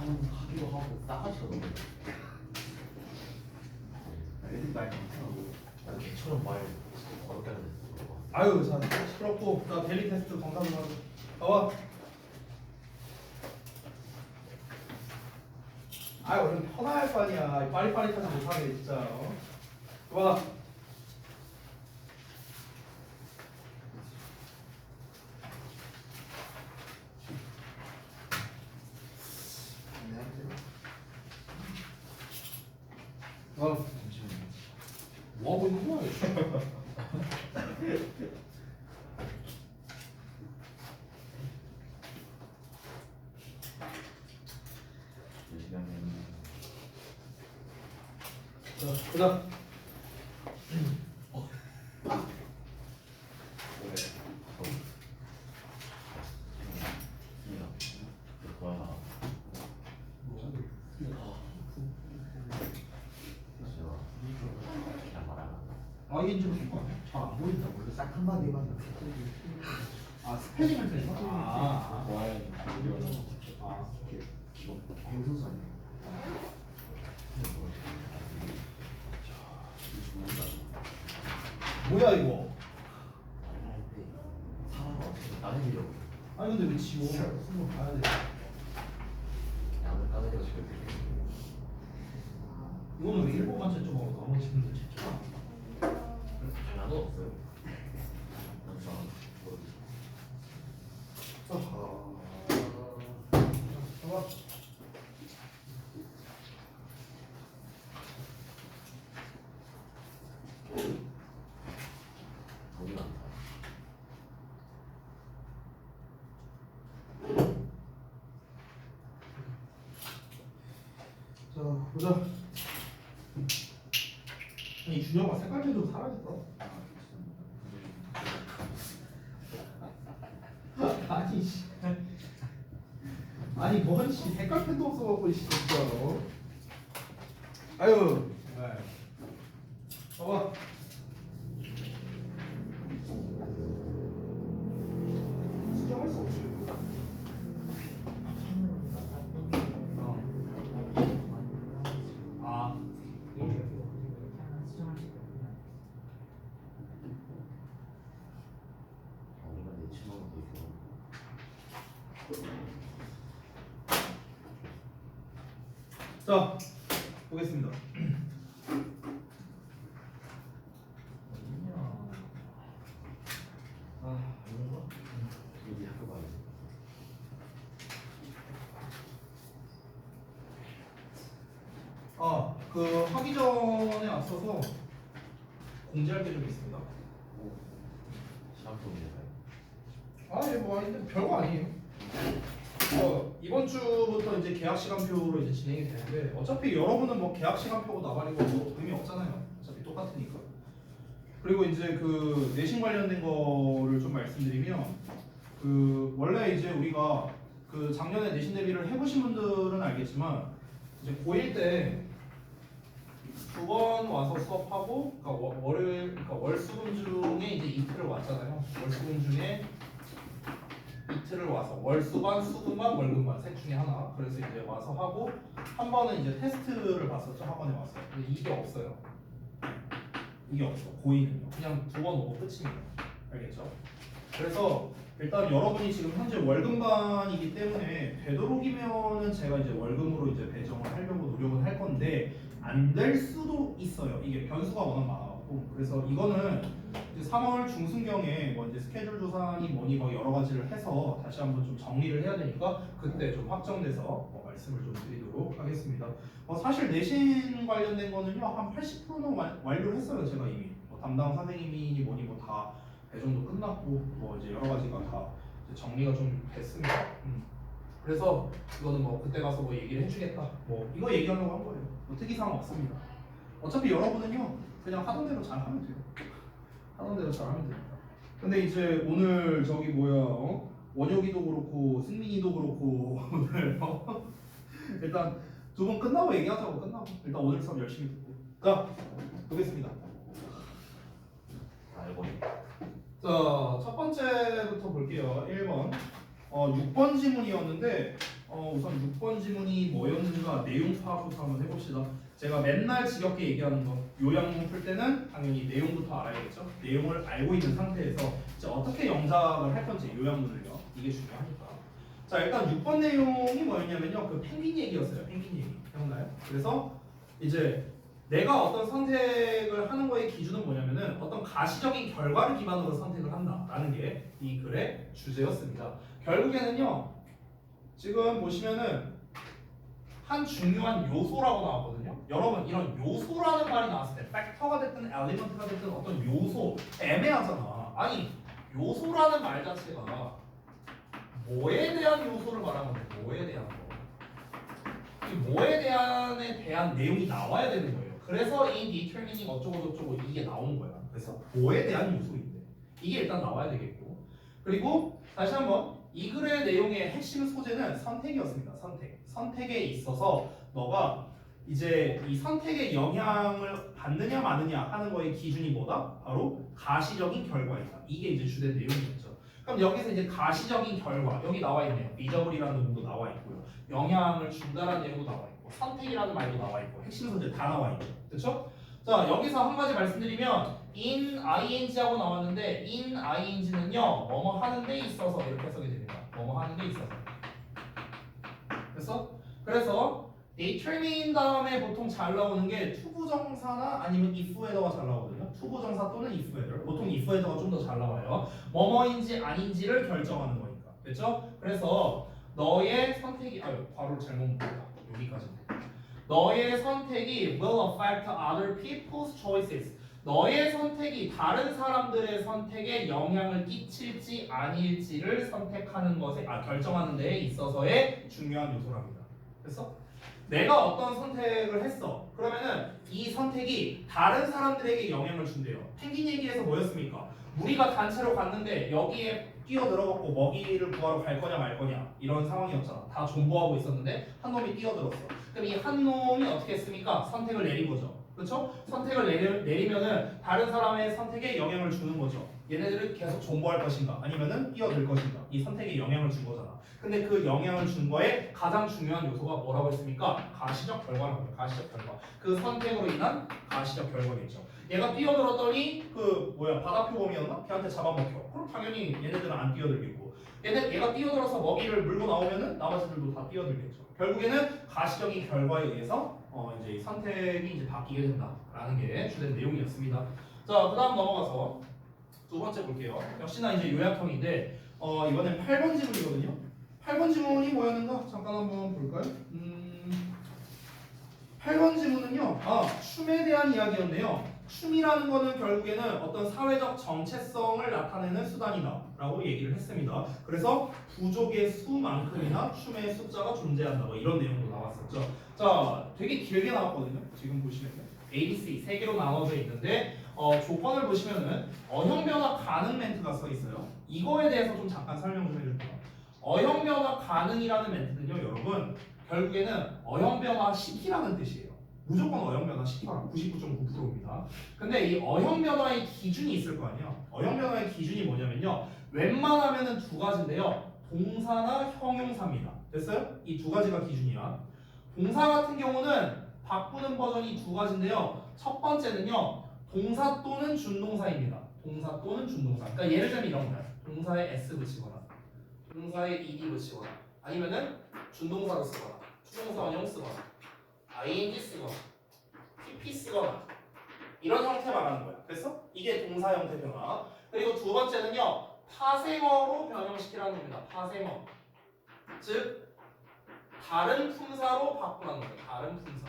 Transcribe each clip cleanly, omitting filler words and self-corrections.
하기도 하고 싸가지가 너무 애들이 말 많더라고. 개처럼 말 어렵게 하는데 아유, 자, 시끄럽고. 자, 데일리 테스트 검사 좀 하자. 봐봐. 아유, 우리 편할 거 아니야. 빠릿빠릿하지 못하게 진짜. 봐봐. 잠시만요. 뭐 하고 있는 거야? 이 시간에는 자, 보자. 아, 이게 좀 잘안 보인다. 원래 딱 한마디만. 아, 스펠링을 틀린 거? 아, 오케이. 뱅소수 아니야? 뭐야 이거? 사람 어떻게 따내려고 아니 근데 왜 지워? 한번 봐야 돼. 양을 따내려고 지금 이거는 왜 일곱 번째 쪽하고 나머지 분들 채점? 하나도 없어요. 봐봐. 돈이 많다. 자, 보자. 이 준영아 색깔 펜도 사라졌어. 아니 씨. 아니 뭔씨 색깔 펜도 없어갖고 씨 진짜. 아유. 네. 봐봐. 수정할 수 없지. 아. 얼마 내 친구도 있고. 자, 보겠습니다. 아, 이건가? 여기 학교 가야 돼. 그 하기 전에 앞서서 공지할 게 좀 있습니다. 시험 통일해봐요. 예, 뭐 근데 별거 아니에요. 이번 주부터 이제 계약 시간표로 이제 진행이 되는데 어차피 여러분은 뭐 계약 시간표고 나발이고 뭐 의미 없잖아요. 어차피 똑같으니까. 그리고 이제 그 내신 관련된 거를 좀 말씀드리면 그 원래 이제 우리가 그 작년에 내신 대비를 해보신 분들은 알겠지만 이제 고1 때 두 번 와서 수업하고 그러니까 월요일 그러니까 월수금 중에 이제 이틀을 왔잖아요. 월수금 중에 이틀을 와서 월수반, 수금반, 월금반 셋 중에 하나. 그래서 이제 와서 하고 한 번은 이제 테스트를 봤었죠. 학원에 와서. 근데 이게 없어요. 이게 없어. 고2는요. 그냥 두 번 오고 끝이에요. 알겠죠? 그래서 일단 여러분이 지금 현재 월금반이기 때문에 되도록이면은 제가 이제 월금으로 이제 배정을 하려고 노력은 할 건데 안 될 수도 있어요. 이게 변수가 워낙 많아갖고. 그래서 이거는 이제 3월 중순경에 뭐 이제 스케줄 조사니 뭐니 뭐 여러 가지를 해서 다시 한번 좀 정리를 해야 되니까 그때 좀 확정돼서 말씀을 좀 드리도록 하겠습니다. 사실 내신 관련된 거는요 한 80%는 완료를 했어요. 제가 이미 담당 선생님이 뭐니 뭐 다 배정도 끝났고 뭐 이제 여러 가지가 다 이제 정리가 좀 됐습니다. 그래서 이거는 뭐 그때 가서 뭐 얘기를 해주겠다. 뭐 이거 얘기하려고 한 거예요. 뭐 특이사항 없습니다. 어차피 여러분은요 그냥 하던 대로 잘 하면 돼요. 하던 대로 잘 하면 됩니다. 근데 이제 오늘 저기 뭐야 원혁이도 그렇고 승민이도 그렇고 오늘 일단 두 분 끝나고 얘기하자고. 끝나고 일단 오늘 수업 열심히 듣고 자 보겠습니다. 알고 자, 첫 번째부터 볼게요. 1번. 6번 지문이었는데 우선 6번 지문이 뭐였는가 내용 파악부터 한번 해봅시다. 제가 맨날 지겹게 얘기하는 거 요양문 풀 때는 당연히 내용부터 알아야겠죠. 내용을 알고 있는 상태에서 이제 어떻게 영작을 할 건지 요양문을요. 이게 중요하니까. 자 일단 6번 내용이 뭐였냐면요. 그 펭귄 얘기였어요. 펭귄 얘기. 기억나요? 그래서 이제 내가 어떤 선택을 하는 거의 기준은 뭐냐면은 어떤 가시적인 결과를 기반으로 선택을 한다라는 게 이 글의 주제였습니다. 결국에는요. 지금 보시면은 한 중요한 요소라고 나왔거든요. 여러분 이런 요소라는 말이 나왔을 때 팩터가 됐든 엘리먼트가 됐든 어떤 요소 애매하잖아. 아니 요소라는 말 자체가 뭐에 대한 요소를 말하는 거예요. 뭐에 대한 거. 이 뭐에 대한 내용이 나와야 되는 거예요. 그래서 이 determining 어쩌고 저쩌고 이게 나오는 거야. 그래서 뭐에 대한 요소인데 이게 일단 나와야 되겠고 그리고 다시 한번 이 글의 내용의 핵심 소재는 선택이었습니다. 선택에 있어서 너가 이제 이 선택의 영향을 받느냐 마느냐 하는 거의 기준이 뭐다? 바로 가시적인 결과이다. 이게 이제 주된 내용이었죠. 그럼 여기서 이제 가시적인 결과 여기 나와 있네요. 미저블이라는 놈도 나와 있고요. 영향을 준다라는 내용도 나와 있고 선택이라는 말도 나와 있고 핵심 소재 다 나와 있죠. 그렇죠? 자 여기서 한 가지 말씀드리면 in ing하고 나왔는데 in ing는요 뭐뭐 하는 데 있어서 이렇게 해석이 됩니다. 뭐뭐 하는 데 있어서. 그래서 determine 다음에 보통 잘 나오는 게 투부정사나 아니면 if 헤더가 잘 나오거든요. 투부정사 또는 if 헤더. 보통 if 헤더가 좀 더 잘 나와요. 뭐뭐인지 아닌지를 결정하는 거니까. 됐죠? 그래서 너의 선택이 바로 잘못 묶었다. 여기까지인데. 너의 선택이 will affect other people's choices. 너의 선택이 다른 사람들의 선택에 영향을 끼칠지 아닐지를 선택하는 것에 결정하는 데에 있어서의 중요한 요소랍니다. 됐어? 내가 어떤 선택을 했어. 그러면은 이 선택이 다른 사람들에게 영향을 준대요. 펭귄 얘기에서 뭐였습니까? 우리가 단체로 갔는데 여기에 뛰어들어갖고 먹이를 구하러 갈 거냐 말 거냐 이런 상황이었잖아. 다 존버하고 있었는데 한 놈이 뛰어들었어. 그럼 이 한 놈이 어떻게 했습니까? 선택을 내린 거죠. 그렇죠? 선택을 내리면은 다른 사람의 선택에 영향을 주는 거죠. 얘네들을 계속 존버할 것인가 아니면은 뛰어들 것인가 이 선택에 영향을 준 거잖아. 근데 그 영향을 준 거에 가장 중요한 요소가 뭐라고 했습니까? 가시적 결과라고 해요. 가시적 결과. 그 선택으로 인한 가시적 결과겠죠. 얘가 뛰어들었더니 바다 표범이었나? 걔한테 잡아먹혀. 그럼 당연히 얘네들은 안 뛰어들겠고 얘가 뛰어들어서 먹이를 물고 나오면은 나머지들도 다 뛰어들겠죠. 결국에는 가시적인 결과에 의해서 이제 선택이 이제 바뀌게 된다라는 게 주된 내용이었습니다. 자, 그다음 넘어가서 두 번째 볼게요. 역시나 이제 요약형인데 이번엔 8번 지문이거든요. 8번 지문이 뭐였는가? 잠깐 한번 볼까요? 8번 지문은요. 춤에 대한 이야기였네요. 춤이라는 거는 결국에는 어떤 사회적 정체성을 나타내는 수단이다 라고 얘기를 했습니다. 그래서 부족의 수만큼이나 춤의 숫자가 존재한다 뭐 이런 내용도 나왔었죠. 자, 되게 길게 나왔거든요. 지금 보시면요. A, B, C 세 개로 나눠져 있는데 조건을 보시면은 어형 변화 가능 멘트가 써 있어요. 이거에 대해서 좀 잠깐 설명 좀 해줄게요. 어형 변화 가능이라는 멘트는요, 여러분 결국에는 어형 변화 시키라는 뜻이에요. 무조건 어형 변화 시키라 99.9%입니다. 근데 이 어형 변화의 기준이 있을 거 아니에요. 어형 변화의 기준이 뭐냐면요, 웬만하면은 두 가지인데요, 동사나 형용사입니다. 됐어요? 이 두 가지가 기준이야. 동사 같은 경우는 바꾸는 버전이 두 가지인데요. 첫 번째는요, 동사 또는 준동사입니다. 동사 또는 준동사. 그러니까 예를 들면 이런 거예요. 동사에 s 붙이거나, 동사에 ed 붙이거나, 아니면은 준동사로 쓰거나, 추동사 원형 쓰거나, ing 쓰거나, pp 쓰거나 이런 형태 말하는 거야. 그래서 이게 동사 형태 변화. 그리고 두 번째는요, 파생어로 변형시키라는 겁니다. 파생어. 즉 다른 품사로 바꾸라는 거예요. 다른 품사.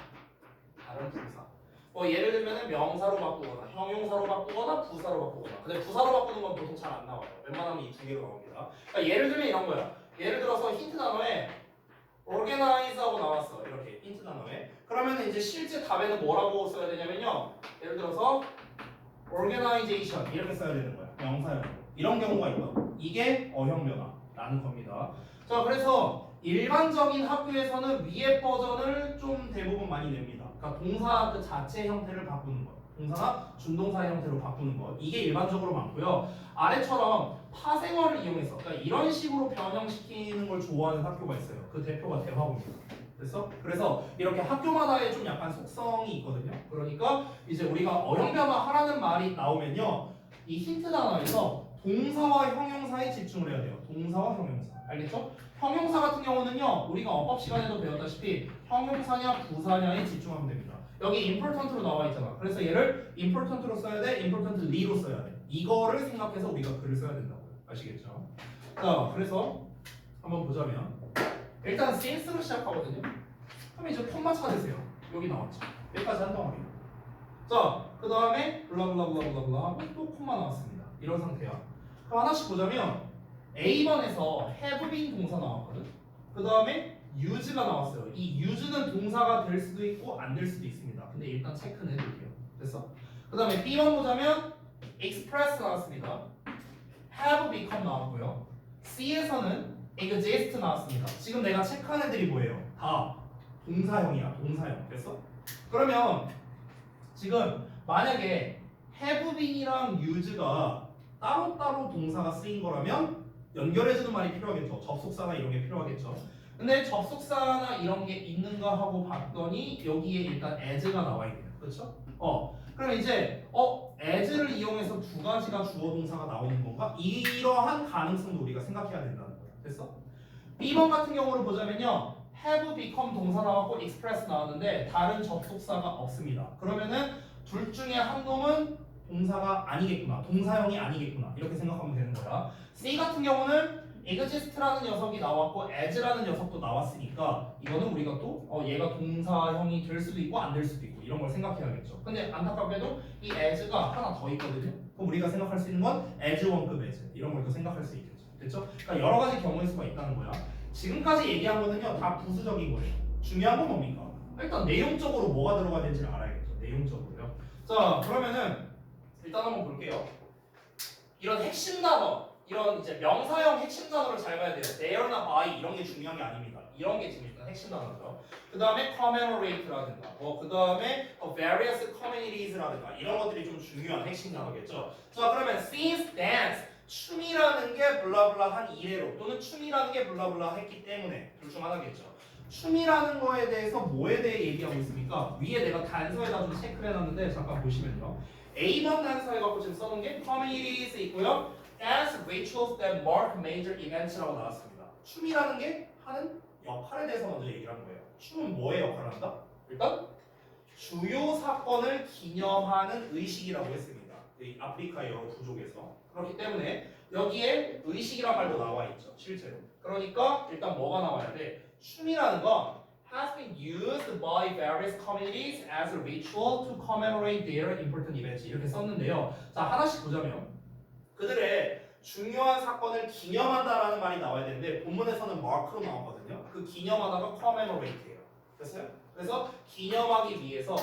예를 들면 명사로 바꾸거나 형용사로 바꾸거나 부사로 바꾸거나. 근데 부사로 바꾸는 건 보통 잘 안 나와요. 웬만하면 이 두 개로 나옵니다. 그러니까 예를 들면 이런 거야. 예를 들어서 힌트 단어에 organize하고 나왔어. 이렇게 힌트 단어에. 그러면 이제 실제 답에는 뭐라고 써야 되냐면요. 예를 들어서 organization 이렇게 써야 되는 거야. 명사형으로. 이런 경우가 있거든. 이게 어형 변화라는 겁니다. 자, 그래서 일반적인 학교에서는 위의 버전을 좀 대부분 많이 냅니다. 그러니까 동사 그 자체 형태를 바꾸는 거예요. 동사나 준동사 형태로 바꾸는 것. 이게 일반적으로 많고요. 아래처럼 파생어를 이용해서 그러니까 이런 식으로 변형시키는 걸 좋아하는 학교가 있어요. 그 대표가 대화고입니다. 그래서 이렇게 학교마다의 좀 약간 속성이 있거든요. 그러니까 이제 우리가 어형 변화하라는 말이 나오면요. 이 힌트 단어에서 동사와 형용사에 집중을 해야 돼요. 동사와 형용사. 알겠죠? 형용사 같은 경우는요. 우리가 어법 시간에도 배웠다시피 형용사냐 부사냐에 집중하면 됩니다. 여기 important로 나와 있잖아. 그래서 얘를 important로 써야 돼, importantly로 써야 돼. 이거를 생각해서 우리가 글을 써야 된다고요. 아시겠죠? 자, 그래서 한번 보자면 일단 since로 시작하거든요. 그럼 이제 콤마 찾으세요. 여기 나왔죠. 여기까지 한 덩어리. 자, 그 다음에 블라블라블라블라 하고 또 콤마 나왔습니다. 이런 상태야. 그럼 하나씩 보자면 A번에서 have been 동사 나왔거든. 그 다음에 use가 나왔어요. 이 use는 동사가 될 수도 있고 안 될 수도 있습니다. 근데 일단 체크는 해둘게요. 됐어? 그 다음에 B번 보자면 express 나왔습니다. have become 나왔고요. C에서는 exist 나왔습니다. 지금 내가 체크한 애들이 뭐예요? 다 동사형이야. 동사형. 됐어? 그러면 지금 만약에 have been이랑 use가 따로따로 동사가 쓰인 거라면 연결해주는 말이 필요하겠죠. 접속사나 이런 게 필요하겠죠. 근데 접속사나 이런 게 있는가 하고 봤더니 여기에 일단 as가 나와 있네요. 그렇죠? 그럼 이제 as를 이용해서 두 가지가 주어 동사가 나오는 건가? 이러한 가능성도 우리가 생각해야 된다는 거야. 됐어? B번 같은 경우를 보자면요. have become 동사 나왔고 express 나왔는데 다른 접속사가 없습니다. 그러면은 둘 중에 한 놈은 동사가 아니겠구나. 동사형이 아니겠구나. 이렇게 생각하면 되는 거야. C 같은 경우는 exist라는 녀석이 나왔고 as라는 녀석도 나왔으니까 이거는 우리가 또 얘가 동사형이 될 수도 있고 안 될 수도 있고 이런 걸 생각해야겠죠. 근데 안타깝게도 이 as가 하나 더 있거든요. 그럼 우리가 생각할 수 있는 건 as1급 as 이런 걸 또 생각할 수 있겠죠. 됐죠? 그러니까 여러 가지 경우의 수가 있다는 거야. 지금까지 얘기한 거는요 다 부수적인 거예요. 중요한 건 뭡니까? 일단 내용적으로 뭐가 들어가야 되는지를 알아야겠죠. 내용적으로요. 자, 그러면은 일단 한번 볼게요. 이런 핵심 단어, 이런 이제 명사형 핵심 단어를 잘 봐야 돼요. there나 by 이런 게 중요한 게 아닙니다. 이런 게 지금 일단 핵심 단어죠. 그 다음에 commemorate라든가, 그 다음에 various communities라든가 이런 것들이 좀 중요한 핵심 단어겠죠. 자, 그러면 since dance 춤이라는 게 블라블라한 이래로 또는 춤이라는 게 블라블라 했기 때문에 둘 중 하나겠죠. 춤이라는 거에 대해서 뭐에 대해 얘기하고 있습니까? 위에 내가 단서에다 좀 체크를 해놨는데 잠깐 보시면요. A번 단서에 갖고 지금 써놓은 게 communities 있고요. As rituals that mark major events라고 나왔습니다. 춤이라는 게 하는 역할에 대해서 먼저 얘기를 하는 거예요. 춤은 뭐의 역할을 한다? 일단 주요 사건을 기념하는 의식이라고 했습니다. 이 아프리카의 여러 부족에서. 그렇기 때문에 여기에 의식이란 말도 나와 있죠. 실제로. 그러니까 일단 뭐가 나와야 돼? 춤이라는 건 has been used by various communities as a ritual to commemorate their important events 이렇게 썼는데요. 자, 하나씩 보자면 그들의 중요한 사건을 기념한다라는 말이 나와야 되는데 본문에서는 mark로 나왔거든요. 그 기념하다가 commemorate예요. 됐어요? 그래서 기념하기 위해서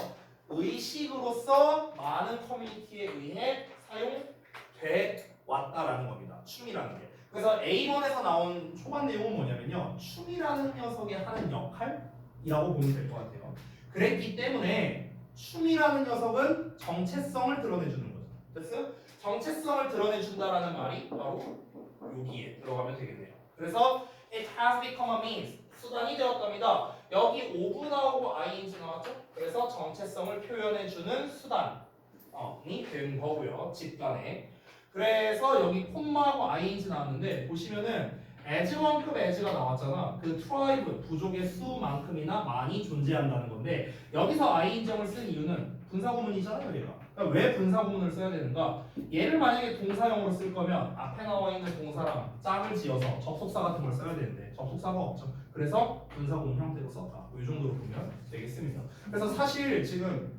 의식으로서 많은 커뮤니티에 의해 사용돼 왔다라는 겁니다. 춤이라는 게. 그래서 A번에서 나온 초반 내용은 뭐냐면요. 춤이라는 녀석이 하는 역할이라고 보면 될 것 같아요. 그랬기 때문에 춤이라는 녀석은 정체성을 드러내주는 거죠. 됐어요? 정체성을 드러내준다라는 말이 바로 여기에 들어가면 되겠네요. 그래서 it has become a means. 수단이 되었답니다. 여기 오브 나오고 ing 나왔죠? 그래서 정체성을 표현해주는 수단이 된 거고요. 집단에. 그래서 여기 콤마하고 ing 나왔는데 보시면은 as1급 as가 나왔잖아. 그 트라이브 부족의 수만큼이나 많이 존재한다는 건데 여기서 ing을 쓴 이유는 분사구문이잖아요, 얘가. 그러니까 왜 분사구문을 써야 되는가? 얘를 만약에 동사형으로 쓸 거면 앞에 나와 있는 동사랑 짝을 지어서 접속사 같은 걸 써야 되는데 접속사가 없죠. 그래서 분사구문 형태로 썼다. 이 정도로 보면 되겠습니다. 그래서 사실 지금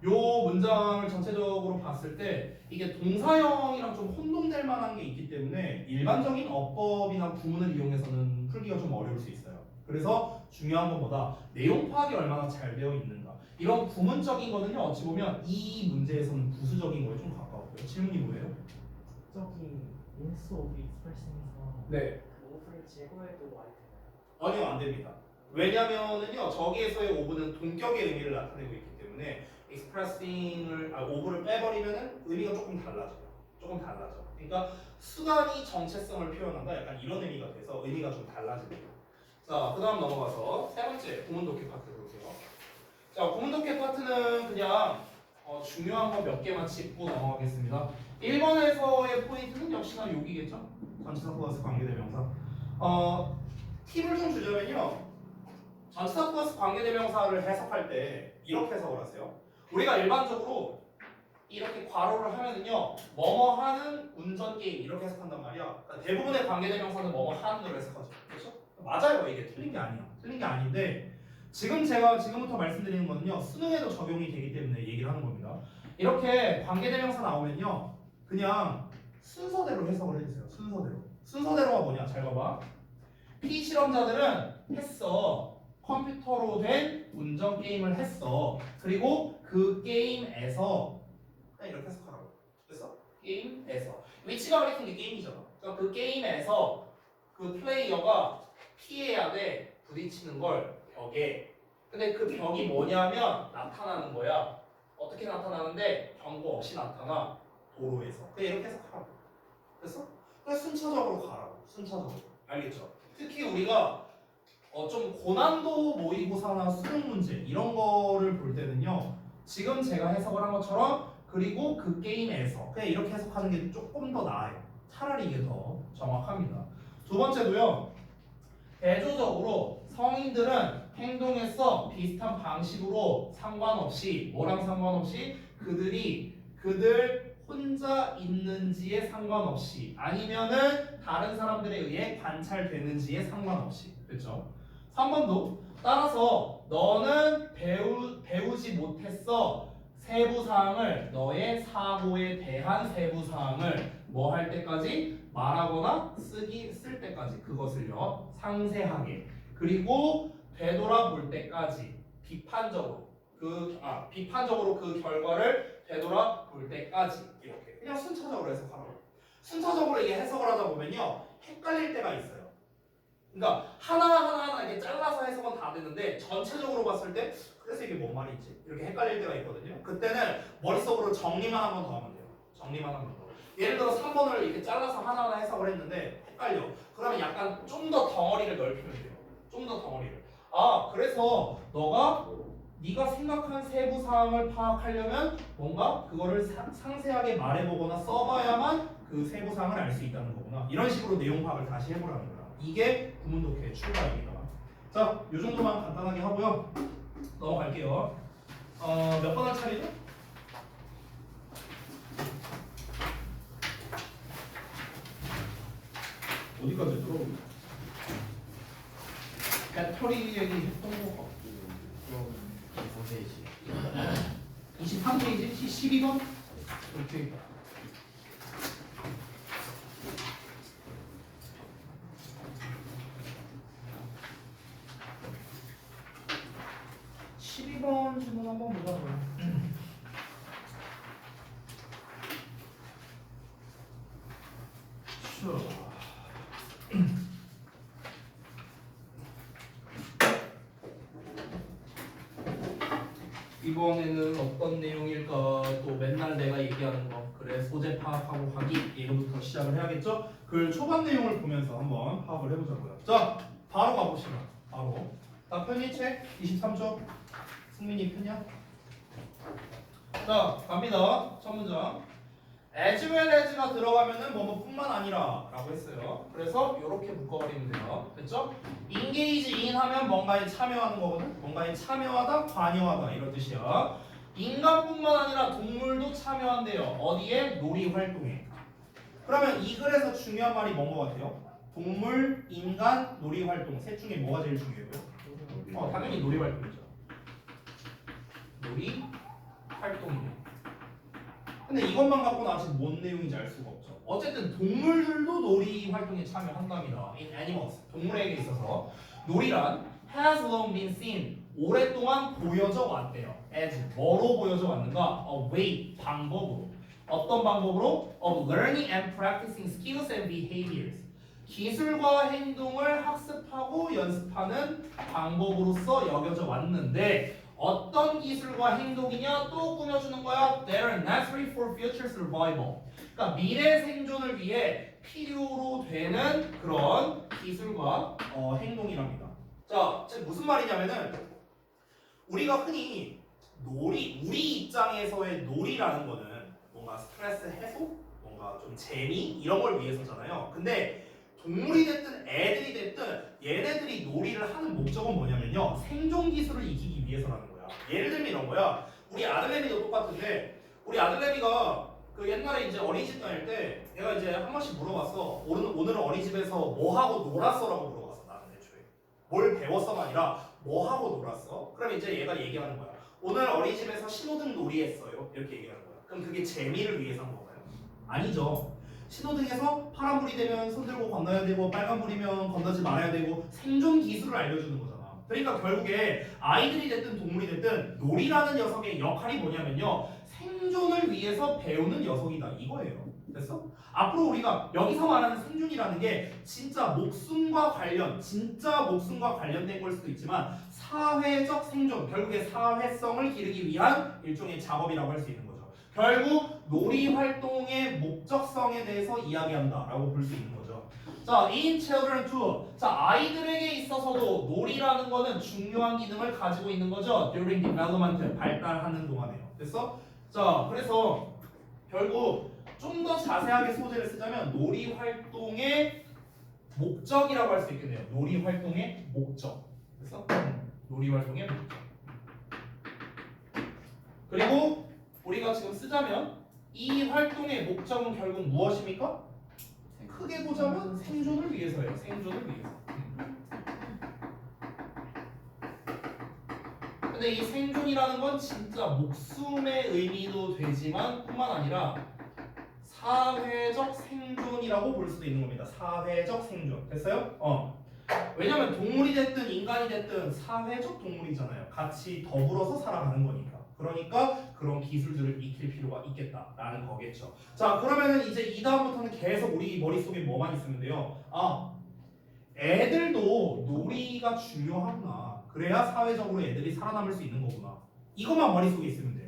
요 문장을 전체적으로 봤을 때 이게 동사형이랑 좀 혼동될 만한 게 있기 때문에 일반적인 어법이나 구문을 이용해서는 풀기가 좀 어려울 수 있어요. 그래서 중요한 것보다 내용 파악이 얼마나 잘 되어 있는가. 이런 구문적인 거는요, 어찌 보면 이 문제에서는 부수적인 거에 좀 가까워요. 질문이 뭐예요? 저기 인스 오브 익스프레션에서 네. 그 오브를 제거해도 와야 되나요? 아니요, 안 됩니다. 왜냐면은요 저기에서의 오브는 동격의 의미를 나타내고 있기 때문에 expressing을 오브를 빼버리면은 의미가 조금 달라져요. 조금 달라져. 그러니까 수단이 정체성을 표현한다. 약간 이런 의미가 돼서 의미가 좀 달라집니다. 자, 그다음 넘어가서 세 번째 구문 독해 파트 볼게요. 자, 구문 독해 파트는 그냥 중요한 거 몇 개만 짚고 넘어가겠습니다. 1번에서의 포인트는 역시나 여기겠죠? 전치사 플러스 관계대명사. 팁을 좀 주자면요. 전치사 플러스 관계대명사를 해석할 때 이렇게 해석을 하세요. 우리가 일반적으로 이렇게 괄호를 하면은요, 뭐뭐 하는 운전 게임 이렇게 해석한단 말이야. 그러니까 대부분의 관계대명사는 뭐뭐 하는으로 해석하죠. 그렇죠? 맞아요. 이게 틀린 게 아니야. 틀린 게 아닌데 제가 지금부터 말씀드리는 거는요, 수능에도 적용이 되기 때문에 얘기를 하는 겁니다. 이렇게 관계대명사 나오면요, 그냥 순서대로 해석을 해주세요. 순서대로. 순서대로가 뭐냐? 잘 봐봐. 피실험자들은 했어. 컴퓨터로 된 운전 게임을 했어. 그리고 그 게임에서 그냥 이렇게 해석하라고. 됐어? 게임에서 위치가 가리킨 게 게임이잖아. 그러니까 그 게임에서 그 플레이어가 피해야 돼. 부딪히는 걸 벽에. 근데 그 벽이 뭐냐면 나타나는 거야. 어떻게 나타나는데 경고 없이 나타나. 도로에서. 그냥 이렇게 해석하라고. 됐어? 그래서 순차적으로 가라고. 순차적으로. 알겠죠? 특히 우리가 좀 고난도 모의고사나 수능 문제 이런 거를 볼 때는요, 지금 제가 해석을 한 것처럼 그리고 그 게임에서 그냥 이렇게 해석하는 게 조금 더 나아요. 차라리 이게 더 정확합니다. 두 번째도요, 대조적으로 성인들은 행동에서 비슷한 방식으로 상관없이 뭐랑 상관없이 그들 혼자 있는지에 상관없이 아니면은 다른 사람들에 의해 관찰되는지에 상관없이. 그렇죠? 3번도 따라서 너는 배우지 못했어. 세부사항을 너의 사고에 대한 세부사항을 뭐 할 때까지 말하거나 쓸 때까지 그것을요 상세하게 그리고 되돌아볼 때까지 비판적으로 그 결과를 되돌아볼 때까지 이렇게 그냥 순차적으로 해석하라고. 순차적으로 이게 해석을 하다 보면요 헷갈릴 때가 있어요. 그러니까 하나하나 이렇게 잘라서 해석은 다 되는데 전체적으로 봤을 때 그래서 이게 뭔 말이지? 이렇게 헷갈릴 때가 있거든요. 그때는 머릿속으로 정리만 한 번 더 하면 돼요. 정리만 한 번 더. 예를 들어 3번을 이렇게 잘라서 하나하나 해석을 했는데 헷갈려. 그러면 약간 좀 더 덩어리를 넓히면 돼요. 좀 더 덩어리를. 그래서 네가 생각한 세부 사항을 파악하려면 뭔가 그거를 상세하게 말해보거나 써봐야만 그 세부 사항을 알 수 있다는 거구나. 이런 식으로 내용 파악을 다시 해보라는 거야. 이게 구문 독해의 출발입니다. 자, 이 정도만 간단하게 하고요. 넘어갈게요. 몇 번 할 차례죠? 어디까지 들어? 배터리 얘기 했던 거 같고. 그럼 23페이지 12번? 이렇게. (12번) 질문 한번 보자고요. 이번에는 어떤 내용일까? 또 맨날 내가 얘기하는 거. 그래, 소재 파악하고 가기. 이거부터 시작을 해야겠죠? 글 초반 내용을 보면서 한번 파악을 해보자고요. 자, 바로 가봅시다. 바로. 다 폈니? 책 23초. 승민이 폈냐? 자, 갑니다. 첫 문장. as well as가 들어가면은 뭐뭐뿐만 아니라 라고 했어요. 그래서 이렇게 묶어버리면 돼요. 됐죠? engage in 하면 뭔가에 참여하는 거거든. 뭔가에 참여하다, 관여하다 이런 뜻이야. 인간뿐만 아니라 동물도 참여한대요. 어디에? 놀이 활동에. 그러면 이 글에서 중요한 말이 뭔 거 같아요? 동물, 인간, 놀이 활동 셋 중에 뭐가 제일 중요해요? 당연히 놀이 활동이죠. 놀이 활동이네. 근데 이것만 갖고는 아직 뭔 내용인지 알 수가 없죠. 어쨌든 동물들도 놀이 활동에 참여한답니다. In animals, 동물에게 있어서 놀이란 has long been seen, 오랫동안 보여져 왔대요. as, 뭐로 보여져 왔는가? A way, 방법으로. 어떤 방법으로? Of learning and practicing skills and behaviors. 기술과 행동을 학습하고 연습하는 방법으로서 여겨져 왔는데 어떤 기술과 행동이냐 또 꾸며주는 거야. That are necessary for future survival. 그러니까 미래 생존을 위해 필요로 되는 그런 기술과 행동이랍니다. 자, 지금 무슨 말이냐면은 우리가 흔히 우리 입장에서의 놀이라는 거는 뭔가 스트레스 해소, 뭔가 좀 재미 이런 걸 위해서잖아요. 근데 동물이 됐든 애들이 됐든 얘네들이 놀이를 하는 목적은 뭐냐면요, 생존 기술을 이기기 위해서라는 거야. 예를 들면 이런 거야. 우리 아들내미도 똑같은데 우리 아들내미가 그 옛날에 이제 어린이집 다닐 때 내가 이제 한 번씩 물어봤어. 오늘은 어린이집에서 뭐 하고 놀았어라고 물어봤어. 나는 애초에 뭘 배웠어가 아니라 뭐 하고 놀았어? 그럼 이제 얘가 얘기하는 거야. 오늘 어린이집에서 신호등 놀이 했어요. 이렇게 얘기하는 거야. 그럼 그게 재미를 위해서 한 건가요? 아니죠. 신호등에서 파란불이 되면 손 들고 건너야 되고 빨간불이면 건너지 말아야 되고 생존 기술을 알려주는 거잖아. 그러니까 결국에 아이들이 됐든 동물이 됐든 놀이라는 녀석의 역할이 뭐냐면요, 생존을 위해서 배우는 녀석이다 이거예요. 됐어? 앞으로 우리가 여기서 말하는 생존이라는 게 진짜 목숨과 관련된 걸 수도 있지만 사회적 생존, 결국에 사회성을 기르기 위한 일종의 작업이라고 할 수 있는 거죠. 결국 놀이 활동의 목적성에 대해서 이야기한다라고 볼 수 있는 거죠. 자, in children too. 자, 아이들에게 있어서도 놀이라는 거는 중요한 기능을 가지고 있는 거죠. during development, 발달하는 동안에요. 됐어? 자, 그래서 결국 좀 더 자세하게 소재를 쓰자면 놀이 활동의 목적이라고 할 수 있겠네요. 놀이 활동의 목적. 됐어? 놀이 활동의 목적. 그리고 우리가 지금 쓰자면 이 활동의 목적은 결국 무엇입니까? 크게 보자면 생존을 위해서예요. 생존을 위해서. 근데 이 생존이라는 건 진짜 목숨의 의미도 되지만 뿐만 아니라 사회적 생존이라고 볼 수도 있는 겁니다. 사회적 생존. 됐어요? 왜냐면 동물이 됐든 인간이 됐든 사회적 동물이잖아요. 같이 더불어서 살아가는 거니까. 그러니까 그런 기술들을 익힐 필요가 있겠다라는 거겠죠. 자, 그러면은 이제 이 다음부터는 계속 우리 머릿속에 뭐만 있으면 돼요? 애들도 놀이가 중요하구나. 그래야 사회적으로 애들이 살아남을 수 있는 거구나. 이것만 머릿속에 있으면 돼.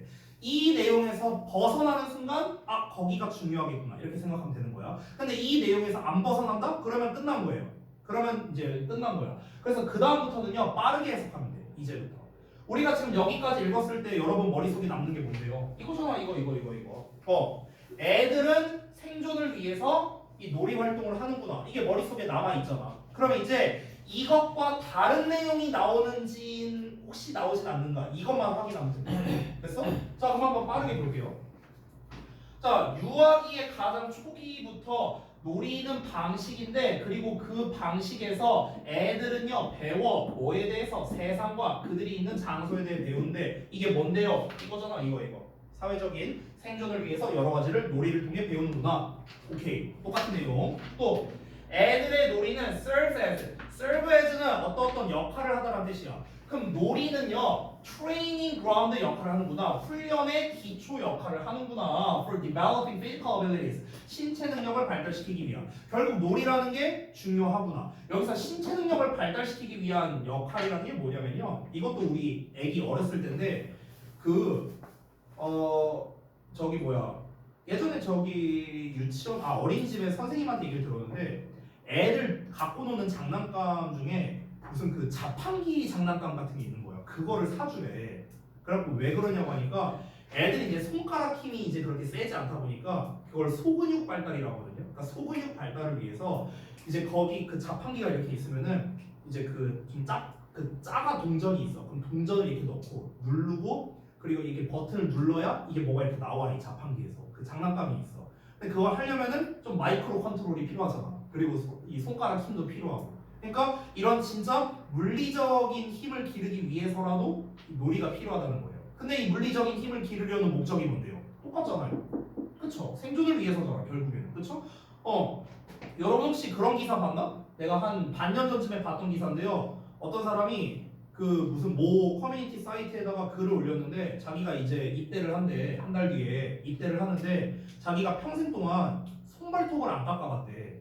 이 내용에서 벗어나는 순간 거기가 중요하겠구나 이렇게 생각하면 되는 거야. 근데 이 내용에서 안 벗어난다? 그러면 끝난 거예요. 그러면 이제 끝난 거야. 그래서 그 다음부터는요 빠르게 해석하면 돼. 이제부터 우리가 지금 여기까지 읽었을 때 여러분 머릿속에 남는 게 뭔데요? 이거잖아. 이거. 애들은 생존을 위해서 이 놀이 활동을 하는구나. 이게 머릿속에 남아있잖아. 그러면 이제 이것과 다른 내용이 나오는지 혹시 나오진 않는가 이것만 확인하면 됩니다. 됐어? 자, 그럼 한번 빠르게 볼게요. 자, 유아기의 가장 초기부터 놀이는 방식인데 그리고 그 방식에서 애들은요 배워 뭐에 대해서 세상과 그들이 있는 장소에 대해 배우는데 이게 뭔데요? 이거잖아. 이거 사회적인 생존을 위해서 여러 가지를 놀이를 통해 배우는구나. 오케이, 똑같은 내용. 또 애들의 놀이는 serve as는 어떤 역할을 하다라는 뜻이야. 그럼 놀이는요 training ground 역할을 하는구나. 훈련의 기초 역할을 하는구나. For developing physical abilities. 신체 능력을 발달시키기 위한. 결국 놀이라는 게 중요하구나. 여기서 신체 능력을 발달시키기 위한 역할이라는 게 뭐냐면요. 이것도 우리 애기 어렸을 때인데 예전에 유치원 어린이집에 선생님한테 얘기를 들었는데 애들 갖고 노는 장난감 중에 무슨 그 자판기 장난감 같은 게 있는 거야. 그거를 사주래. 그래갖고 왜 그러냐고 하니까 애들이 이제 손가락 힘이 이제 그렇게 세지 않다 보니까 그걸 소근육 발달이라고 하거든요. 그러니까 소근육 발달을 위해서 이제 거기 그 자판기가 이렇게 있으면은 이제 작아 동전이 있어. 그럼 동전을 이렇게 넣고 누르고 그리고 이게 버튼을 눌러야 이게 뭐가 이렇게 나와. 이 자판기에서 그 장난감이 있어. 근데 그걸 하려면은 좀 마이크로 컨트롤이 필요하잖아. 그리고 이 손가락 힘도 필요하고. 그러니까 이런 진짜 물리적인 힘을 기르기 위해서라도 놀이가 필요하다는 거예요. 근데 이 물리적인 힘을 기르려는 목적이 뭔데요? 똑같잖아요. 그쵸? 생존을 위해서잖아 결국에는. 그쵸? 여러분 혹시 그런 기사 봤나? 내가 한 반년 전쯤에 봤던 기사인데요. 어떤 사람이 그 무슨 모 커뮤니티 사이트에다가 글을 올렸는데 자기가 이제 입대를 한대. 한 달 뒤에 입대를 하는데 자기가 평생 동안 손발톱을 안 깎아봤대.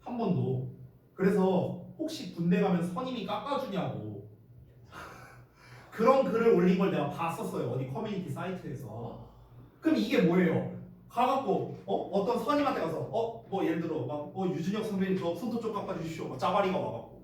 한 번도. 그래서 혹시 군대 가면 선임이 깎아주냐고 그런 글을 올린 걸 내가 봤었어요. 어디 커뮤니티 사이트에서. 그럼 이게 뭐예요? 가갖고 어떤 선임한테 가서 뭐 예를 들어 막 유준혁 선배님 저 손톱 좀 깎아주십시오. 막 짜바리가 와갖고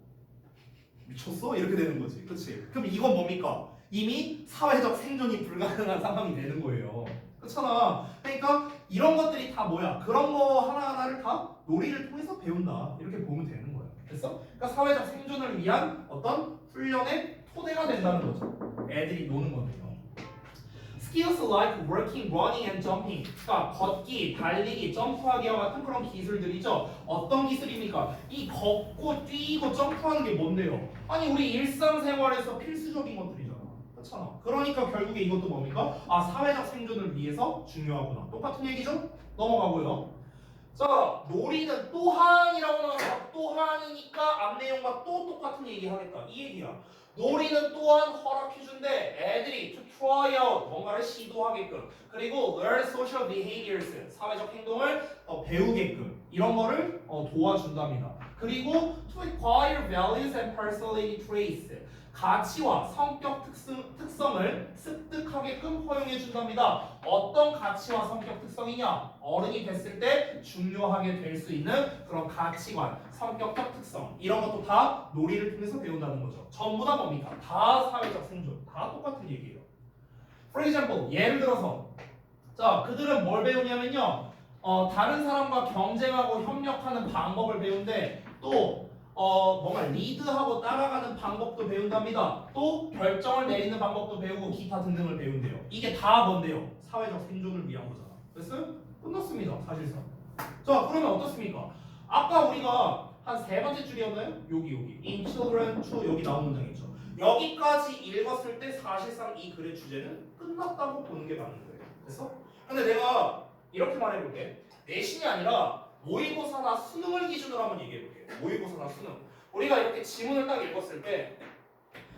미쳤어? 이렇게 되는 거지. 그렇지? 그럼 이건 뭡니까? 이미 사회적 생존이 불가능한 상황이 되는 거예요. 그렇잖아. 그러니까 이런 것들이 다 뭐야? 그런 거 하나하나를 다 놀이를 통해서 배운다. 이렇게 보면 되는 거예요. 됐어? 그러니까 사회적 생존을 위한 어떤 훈련의 토대가 된다는 거죠. 애들이 노는 거는요. Skills like working, running and jumping. 그러니까 걷기, 달리기, 점프하기와 같은 그런 기술들이죠. 어떤 기술입니까? 이 걷고 뛰고 점프하는 게 뭔데요? 아니 우리 일상생활에서 필수적인 것들이잖아. 그렇잖아. 그러니까 결국에 이것도 뭡니까? 사회적 생존을 위해서 중요하구나. 똑같은 얘기죠? 넘어가고요. 자, 놀이는 또한이라고 나와서 또한이니까 앞 내용과 또 똑같은 얘기 하겠다. 이 얘기야. 놀이는 또한 허락해준대. 애들이 to try out 뭔가를 시도하게끔, 그리고 learn social behaviors 사회적 행동을 배우게끔 이런 거를 도와준답니다. 그리고 to acquire values and personality traits 가치와 성격 특성을 습득하게끔 허용해준답니다. 어떤 가치와 성격 특성이냐? 어른이 됐을 때 중요하게 될 수 있는 그런 가치관, 성격적 특성 이런 것도 다 놀이를 통해서 배운다는 거죠. 전부 다 뭡니까? 다 사회적 생존, 다 똑같은 얘기예요. For example, 예를 들어서 자, 그들은 뭘 배우냐면요, 다른 사람과 경쟁하고 협력하는 방법을 배운데 또 뭔가 리드하고 따라가는 방법도 배운답니다. 또 결정을 내리는 방법도 배우고 기타 등등을 배운대요. 이게 다 뭔데요? 사회적 생존을 위한 거잖아. 됐어요? 끝났습니다. 사실상. 자, 그러면 어떻습니까? 아까 우리가 한 세 번째 줄이었나요? 여기 in children to 여기 나온 문장 있죠. 여기까지 읽었을 때 사실상 이 글의 주제는 끝났다고 보는 게 맞는 거예요. 됐어? 근데 내가 이렇게 말해볼게. 내신이 아니라 모의고사나 수능을 기준으로 한번 얘기해볼게요. 모의고사나 수능. 우리가 이렇게 지문을 딱 읽었을 때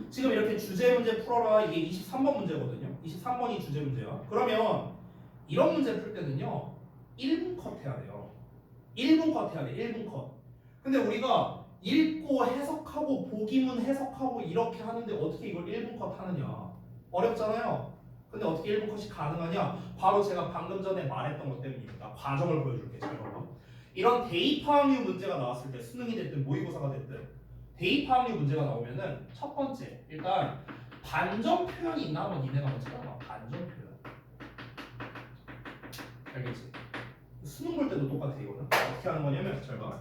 지금 이렇게 주제 문제 풀어라. 이게 23번 문제거든요. 23번이 주제 문제야. 그러면 이런 문제 풀 때는요 1분 컷 해야 돼요. 1분 컷 해야 돼. 1분 컷. 근데 우리가 읽고 해석하고 보기문 해석하고 이렇게 하는데 어떻게 이걸 1분 컷 하느냐. 어렵잖아요. 근데 어떻게 1분 컷이 가능하냐? 바로 제가 방금 전에 말했던 것 때문입니다. 과정을 보여줄게. 잘 봐봐. 이런 대입학류 문제가 나왔을 때 수능이 됐든 모의고사가 됐든 대입학류 문제가 나오면은 첫 번째 일단 반전 표현이 있나 한번 니네가 한번 찾아봐. 반전 표현. 알겠지? 수능 볼 때도 똑같아 이거는. 어떻게 하는 거냐면 잘 봐.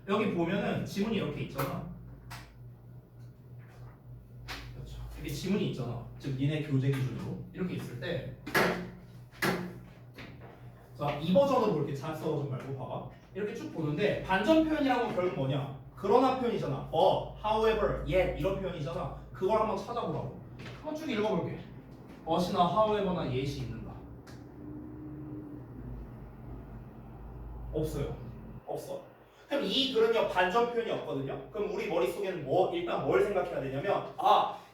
여기 보면은 지문이 이렇게 있잖아. 그렇죠. 이게 지문이 있잖아. 즉 니네 교재 기준으로 이렇게 있을 때 자, 이 버전으로 이렇게 잘 써오지 말고 봐봐. 이렇게 쭉 보는데 반전 표현이라는 건 결국 뭐냐? 그러나 표현이잖아. however, yet 이런 표현이잖아. 그걸 한번 찾아보라고. 한번 쭉 읽어볼게. but이나 however나 yet이 있는가? 없어요. 없어. 그럼 이 글은요 반전 표현이 없거든요. 그럼 우리 머릿속에는 일단 뭘 생각해야 되냐면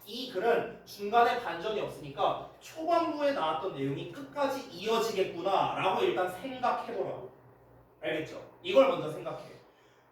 이 글은 중간에 반전이 없으니까 초반부에 나왔던 내용이 끝까지 이어지겠구나 라고 일단 생각해보라고. 알겠죠? 이걸 먼저 생각해.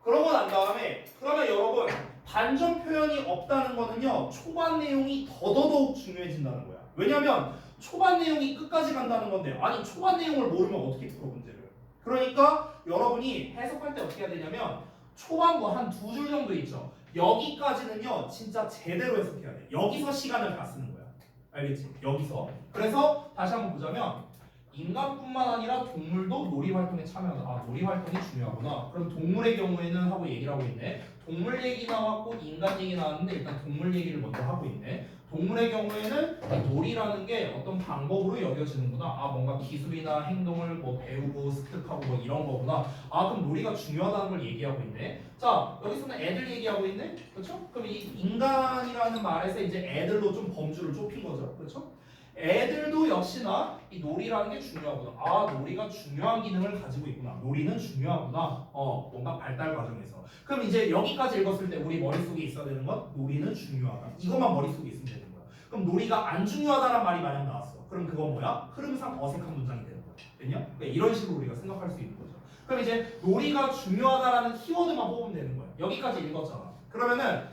그러고 난 다음에 그러면 여러분 반전 표현이 없다는 거는요 초반 내용이 더더욱 중요해진다는 거야. 왜냐면 초반 내용이 끝까지 간다는 건데 아니 초반 내용을 모르면 어떻게 풀어 문제를. 그러니까 여러분이 해석할 때 어떻게 해야 되냐면 초반부 한 두 줄 정도 있죠. 여기까지는요 진짜 제대로 해석해야 돼. 여기서 시간을 다 쓰는 거야. 알겠지? 여기서. 그래서 다시 한번 보자면 인간뿐만 아니라 동물도 놀이 활동에 참여한다. 놀이 활동이 중요하구나. 그럼 동물의 경우에는 하고 얘기를 하고 있네. 동물 얘기 나왔고 인간 얘기 나왔는데 일단 동물 얘기를 먼저 하고 있네. 동물의 경우에는 이 놀이라는 게 어떤 방법으로 여겨지는구나. 뭔가 기술이나 행동을 뭐 배우고 습득하고 뭐 이런 거구나. 그럼 놀이가 중요하다는 걸 얘기하고 있네. 자, 여기서는 애들 얘기하고 있네. 그렇죠? 그럼 이 인간이라는 말에서 이제 애들로 좀 범주를 좁힌 거죠. 그렇죠? 애들도 역시나 이 놀이라는 게 중요하구나. 놀이가 중요한 기능을 가지고 있구나. 놀이는 중요하구나. 뭔가 발달 과정에서. 그럼 이제 여기까지 읽었을 때 우리 머릿속에 있어야 되는 건 놀이는 중요하다. 이것만 머릿속에 있으면 되는 거야. 그럼 놀이가 안 중요하다는 말이 만약 나왔어. 그럼 그건 뭐야? 흐름상 어색한 문장이 되는 거야. 됐냐? 그러니까 이런 식으로 우리가 생각할 수 있는 거죠. 그럼 이제 놀이가 중요하다라는 키워드만 뽑으면 되는 거예요. 여기까지 읽었잖아. 그러면은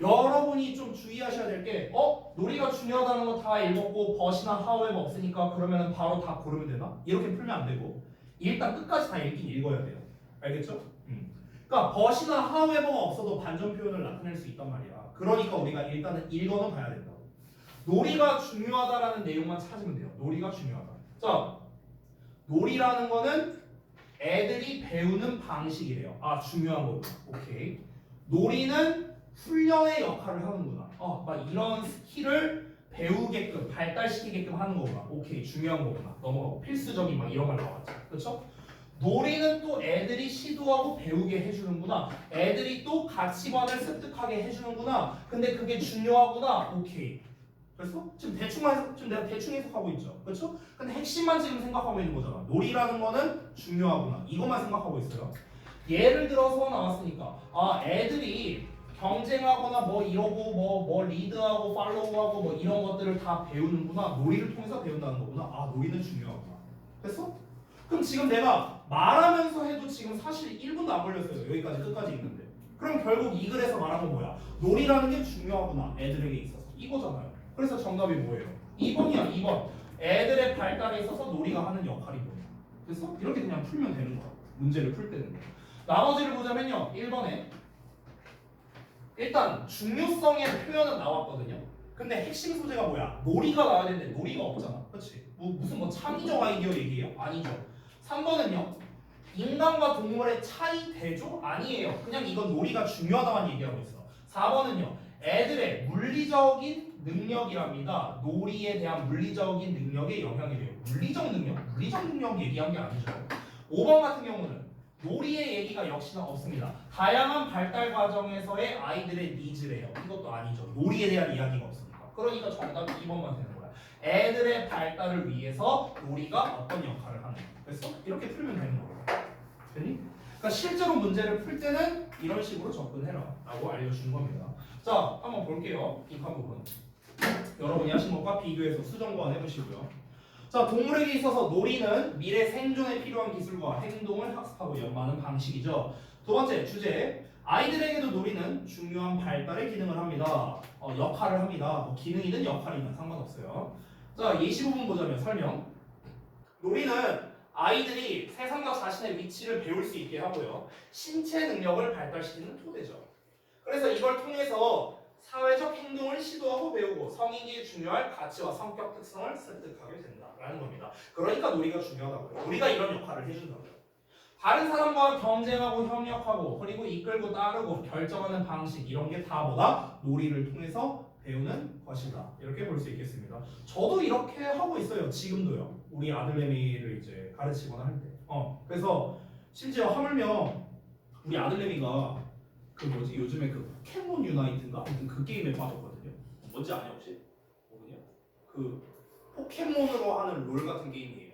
여러분이 좀 주의하셔야 될 게 놀이가 중요하다는 거 다 읽었고 벗이나 하우에버 없으니까 그러면은 바로 다 고르면 되나? 이렇게 풀면 안 되고 일단 끝까지 다 읽긴 읽어야 돼요. 알겠죠? 그러니까 벗이나 하우에버가 없어도 반전 표현을 나타낼 수 있단 말이야. 그러니까 우리가 일단은 읽어는 봐야 된다. 놀이가 중요하다라는 내용만 찾으면 돼요. 놀이가 중요하다. 자, 놀이라는 거는 애들이 배우는 방식이래요. 아, 중요한 거구나. 오케이. 놀이는 훈련의 역할을 하는구나. 막 이런 스킬을 배우게끔 발달시키게끔 하는 거구나. 오케이, 중요한 거구나. 넘어가고 필수적인 막 이런 말 나왔죠. 그렇죠? 놀이는 또 애들이 시도하고 배우게 해주는구나. 애들이 또 가치관을 습득하게 해주는구나. 근데 그게 중요하구나. 오케이. 그래서 지금 지금 내가 대충 해석하고 있죠. 그렇죠? 근데 핵심만 지금 생각하고 있는 거잖아. 놀이라는 거는 중요하구나. 이것만 생각하고 있어요. 예를 들어서 나왔으니까 애들이 경쟁하거나 뭐 이러고 뭐 리드하고 팔로우하고 뭐 이런 것들을 다 배우는구나. 놀이를 통해서 배운다는 거구나. 놀이는 중요하구나. 됐어? 그럼 지금 내가 말하면서 해도 지금 사실 1분도 안 걸렸어요. 여기까지 끝까지 읽는데. 그럼 결국 이 글에서 말한 건 뭐야? 놀이라는 게 중요하구나. 애들에게 있어서. 이거잖아요. 그래서 정답이 뭐예요? 2번이야. 2번. 애들의 발달에 있어서 놀이가 하는 역할이 뭐야? 그래서 이렇게 그냥 풀면 되는 거야. 문제를 풀 때는. 나머지를 보자면요. 1번에 일단 중요성의 표현은 나왔거든요. 근데 핵심 소재가 뭐야? 놀이가 나와야 되는데 놀이가 없잖아. 그렇지? 무슨 뭐 창의적 아이디어 얘기예요? 아니죠. 3번은요. 인간과 동물의 차이 대조? 아니에요. 그냥 이건 놀이가 중요하다만 얘기하고 있어. 4번은요. 애들의 물리적인 능력이랍니다. 놀이에 대한 물리적인 능력의 영향이래요. 물리적 능력? 물리적 능력 얘기한 게 아니죠. 5번 같은 경우는 놀이의 얘기가 역시나 없습니다. 다양한 발달 과정에서의 아이들의 니즈래요. 이것도 아니죠. 놀이에 대한 이야기가 없으니까. 그러니까 정답이 2번만 되는 거야. 애들의 발달을 위해서 놀이가 어떤 역할을 하는 거야. 그래서 이렇게 풀면 되는 거예요. 되니? 그러니까 실제로 문제를 풀 때는 이런 식으로 접근해라 라고 알려주는 겁니다. 자, 한번 볼게요. 빈칸 부분. 여러분이 하신 것과 비교해서 수정 보완 해보시고요. 자, 동물에게 있어서 놀이는 미래 생존에 필요한 기술과 행동을 학습하고 연마하는 방식이죠. 두 번째 주제. 아이들에게도 놀이는 중요한 발달의 기능을 합니다. 역할을 합니다. 뭐 기능이든 역할이든 상관없어요. 자, 예시 부분 보자면 설명. 놀이는 아이들이 세상과 자신의 위치를 배울 수 있게 하고요. 신체 능력을 발달시키는 토대죠. 그래서 이걸 통해서 사회적 행동을 시도하고 배우고 성인이 중요할 가치와 성격 특성을 습득하게 된다라는 겁니다. 그러니까 놀이가 중요하다고요. 놀이가 이런 역할을 해준다고요. 다른 사람과 경쟁하고 협력하고 그리고 이끌고 따르고 결정하는 방식 이런 게 다 뭐다? 놀이를 통해서 배우는 것이다. 이렇게 볼 수 있겠습니다. 저도 이렇게 하고 있어요. 지금도요. 우리 아들내미를 이제 가르치거나 할 때. 그래서 심지어 하물며 우리 아들내미가 그 뭐지 요즘에 그 포켓몬 유나이트인가 아무튼 그 게임에 빠졌거든요. 뭔지 아냐 혹시? 뭐냐? 그 포켓몬으로 하는 롤 같은 게임이에요.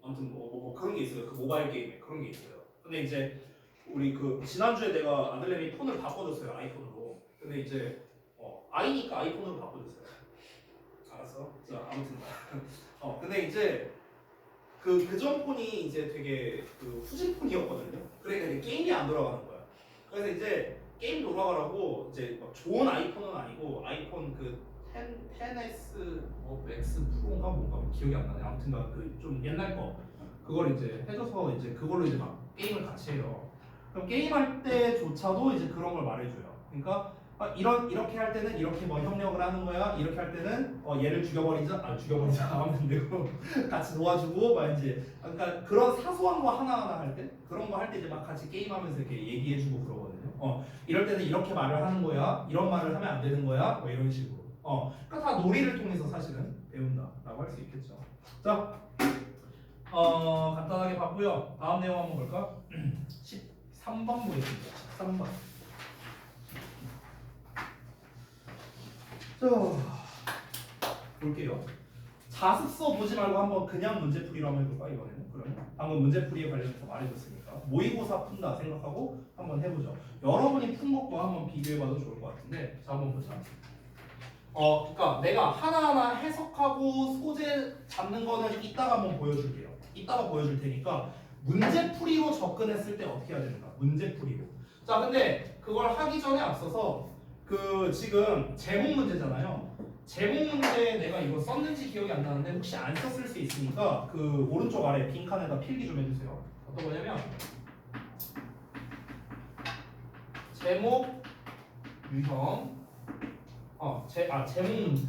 아무튼 뭐 그런 게 있어요. 그 모바일 게임에 그런 게 있어요. 근데 이제 우리 그 지난주에 내가 아들내미 폰을 바꿔줬어요. 아이폰으로. 근데 이제 아이니까 아이폰으로 바꿔줬어요. 알았어? 자 아무튼 근데 이제 그전 폰이 이제 되게 그 후진 폰이었거든요. 그러니까 이제 게임이 안 돌아가는 거야. 그래서 이제 게임 돌아가라고 이제 막 좋은 아이폰은 아니고 아이폰 그 10S 뭐 맥스 프로인가 뭔가 기억이 안 나네. 아무튼간 그 좀 옛날 거 그걸 이제 해줘서 이제 그걸로 이제 막 게임을 같이 해요. 그럼 게임할 때조차도 이제 그런 걸 말해줘요. 그러니까 이렇게 할 때는 이렇게 뭐 협력을 하는 거야. 이렇게 할 때는 얘를 죽여버리자 하면 되고 같이 도와주고 막 이제 그러니까 그런 사소한 거 하나하나 할 때 그런 거 할 때 이제 막 같이 게임하면서 이렇게 얘기해주고 그러거든요. 이럴 때는 이렇게 말을 하는 거야. 이런 말을 하면 안 되는 거야. 뭐 이런 식으로. 그러니까 다 놀이를 통해서 사실은 배운다라고 할 수 있겠죠. 자, 간단하게 봤고요. 다음 내용 한번 볼까? 13번 보겠습니다. 13번. 자, 볼게요. 자습서 보지 말고 한번 그냥 문제풀이로 한번 해볼까 이번에는? 그러면 방금 문제풀이에 관련해서 말해줬으니까 모의고사 푼다 생각하고 한번 해보죠. 여러분이 푼 것과 한번 비교해봐도 좋을 것 같은데 자 한번 보자. 그러니까 내가 하나하나 해석하고 소재 잡는 거는 이따가 한번 보여줄게요. 이따가 보여줄 테니까 문제풀이로 접근했을 때 어떻게 해야 됩니까? 문제풀이로. 자, 근데 그걸 하기 전에 앞서서 그 지금 제목 문제잖아요. 제목 문제에 내가 이거 썼는지 기억이 안 나는데 혹시 안 썼을 수 있으니까 그 오른쪽 아래 빈칸에다 필기 좀 해주세요. 어떤 거냐면 제목 유형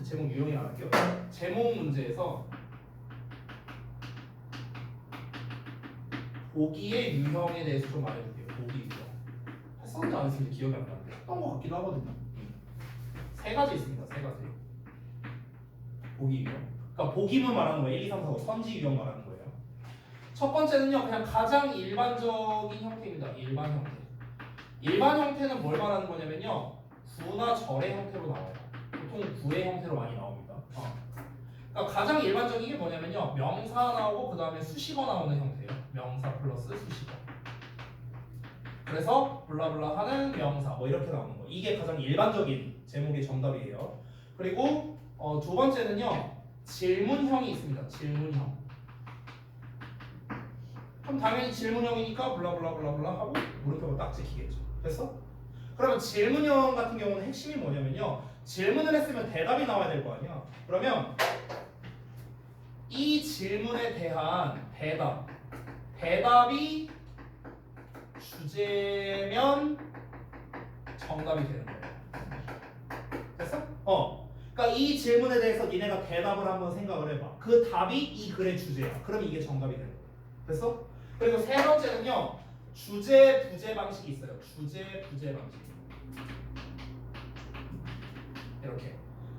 제목 유형이 안 할게요. 제목 문제에서 보기의 유형에 대해서 좀 말해볼게요. 보기 유형. 했었는지 안 했었는지 기억이 안 나는데 했던 것 같기도 하거든요. 세 가지 있습니다. 세 가지. 보기 유형. 그러니까 보기문 말하는 거예요. 1, 2, 3, 4, 5 선지 유형 말하는 거예요. 첫 번째는요. 그냥 가장 일반적인 형태입니다. 일반 형태. 일반 형태는 뭘 말하는 거냐면요. 구나 절의 형태로 나와요. 보통 구의 형태로 많이 나옵니다. 그러니까 가장 일반적인 게 뭐냐면요. 명사 나오고 그 다음에 수식어 나오는 형태예요. 명사 플러스 수식어. 그래서 블라블라 하는 명사 뭐 이렇게 나오는 거. 이게 가장 일반적인 제목의 정답이에요. 그리고 두 번째는요. 질문형이 있습니다. 질문형. 그럼 당연히 질문형이니까 블라블라블라블라 하고 물음표가 딱 찍히겠죠. 됐어? 그러면 질문형 같은 경우는 핵심이 뭐냐면요. 질문을 했으면 대답이 나와야 될 거 아니야. 그러면 이 질문에 대한 대답이 주제면 정답이 되는 거예요. 됐어? 그러니까 이 질문에 대해서 니네가 대답을 한번 생각을 해봐. 그 답이 이 글의 주제야. 그럼 이게 정답이 되는 거야. 됐어? 그리고 세 번째는요. 주제 부제 방식이 있어요. 주제 부제 방식. 이렇게.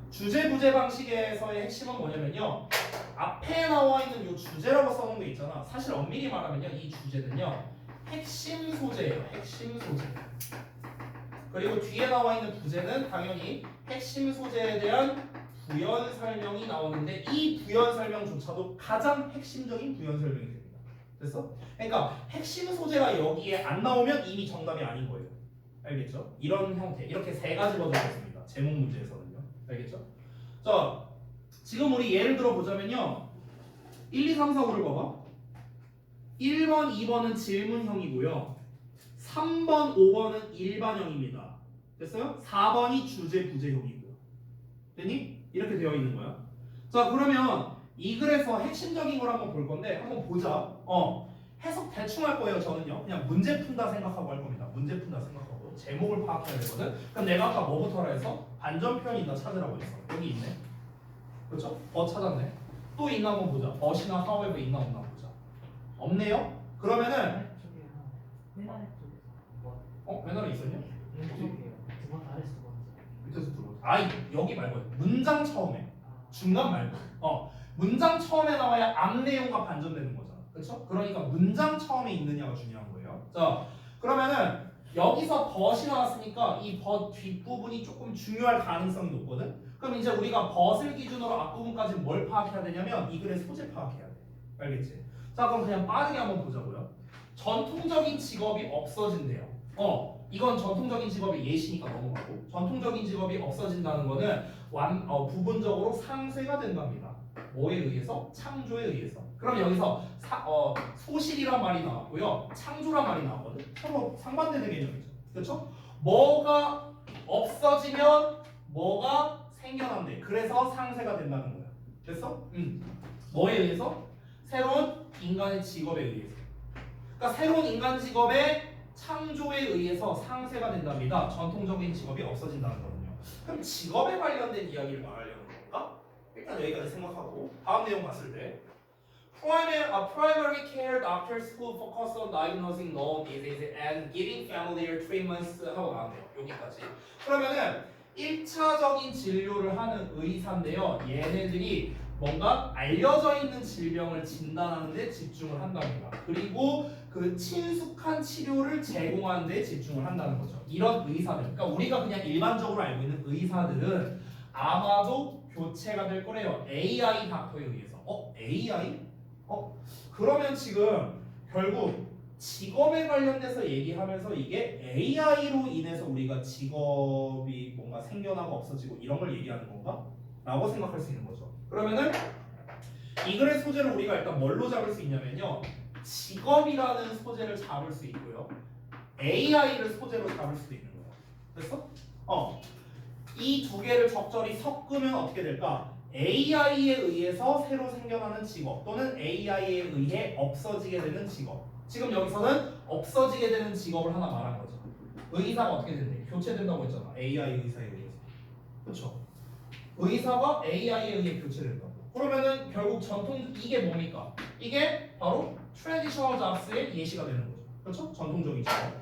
주제 부제 방식에서의 핵심은 뭐냐면요. 앞에 나와 있는 이 주제라고 써놓은 게 있잖아. 사실 엄밀히 말하면요. 이 주제는요. 핵심 소재예요. 핵심 소재. 그리고 뒤에 나와 있는 부제는 당연히 핵심 소재에 대한 부연 설명이 나오는데 이 부연 설명조차도 가장 핵심적인 부연 설명이 됩니다. 됐어? 그러니까 핵심 소재가 여기에 안 나오면 이미 정답이 아닌 거예요. 알겠죠? 이런 형태. 이렇게 세 가지 버전이 있습니다. 제목 문제에서는요. 알겠죠? 자, 지금 우리 예를 들어 보자면요. 1, 2, 3, 4, 5를 봐봐. 1번, 2번은 질문형이고요. 3번, 5번은 일반형입니다. 됐어요? 4번이 주제, 부제형이고요. 됐니? 이렇게 되어 있는 거야. 자, 그러면 이 글에서 핵심적인 걸 한번 볼 건데 한번 보자. 해석 대충 할 거예요. 저는요. 그냥 문제 푼다 생각하고 할 겁니다. 문제 푼다 생각하고 제목을 파악해야 되거든. 그럼 내가 아까 뭐부터 해서 반전표현이 있나 찾으라고 했어. 여기 있네. 그렇죠? 찾았네. 또 있나 한번 보자. 이나 however 있나 없나 보자. 없네요. 그러면은 맨 아래 있었냐? 두번 아래서 두 번째. 밑에서 두 번째. 여기 말고 문장 처음에. 중간 말고. 문장 처음에 나와야 앞 내용과 반전되는 거잖아. 그렇죠? 그러니까 문장 처음에 있느냐가 중요한 거예요. 자, 그러면은 여기서 but이 나왔으니까 이 but 뒷부분이 조금 중요할 가능성이 높거든. 그럼 이제 우리가 but을 기준으로 앞부분까지 뭘 파악해야 되냐면 이 글의 소재 파악해야 돼. 알겠지? 자, 그럼 그냥 빠르게 한번 보자고요. 전통적인 직업이 없어진대요. 이건 전통적인 직업의 예시니까 넘어가고, 전통적인 직업이 없어진다는 거는 부분적으로 상쇄가 된답니다. 뭐에 의해서? 창조에 의해서. 그럼 여기서 소실이란 말이 나왔고요, 창조란 말이 나왔거든. 서로 상반되는 개념이죠. 그렇죠? 뭐가 없어지면 뭐가 생겨난대. 그래서 상쇄가 된다는 거야. 됐어? 뭐에 의해서? 새로운 인간의 직업에 의해서. 그러니까 새로운 인간 직업의 창조에 의해서 상쇄가 된답니다. 전통적인 직업이 없어진다는 거군요. 그럼 직업에 관련된 이야기를 말하려는 건가? 일단 여기까지 생각하고 다음 내용 봤을 때 primary care doctors who focus on diagnosing known diseases and giving familiar treatments 하고 나왔네요. 여기까지. 그러면은 1차적인 진료를 하는 의사인데요. 얘네들이 뭔가 알려져 있는 질병을 진단하는 데 집중을 한답니다. 그리고 그 친숙한 치료를 제공하는 데 집중을 한다는 거죠. 이런 의사들, 그러니까 우리가 그냥 일반적으로 알고 있는 의사들은 아마도 교체가 될 거래요. AI 닥터에 의해서. AI? 그러면 지금 결국 직업에 관련돼서 얘기하면서 이게 AI로 인해서 우리가 직업이 뭔가 생겨나고 없어지고 이런 걸 얘기하는 건가? 라고 생각할 수 있는 거죠. 그러면은 이 글의 소재를 우리가 일단 뭘로 잡을 수 있냐면요. 직업이라는 소재를 잡을 수 있고요. AI를 소재로 잡을 수도 있는 거예요. 됐어? 이 두 개를 적절히 섞으면 어떻게 될까? AI에 의해서 새로 생겨나는 직업 또는 AI에 의해 없어지게 되는 직업. 지금 여기서는 없어지게 되는 직업을 하나 말한 거죠. 의사가 어떻게 된대? 교체된다고 했잖아. AI 의사에 의해서. 그렇죠? 의사가 AI에 의해 교체된다고. 그러면은 결국 전통 이게 뭡니까? 이게 바로 traditional jobs의 예시가 되는 거죠. 그렇죠? 전통적인 직업.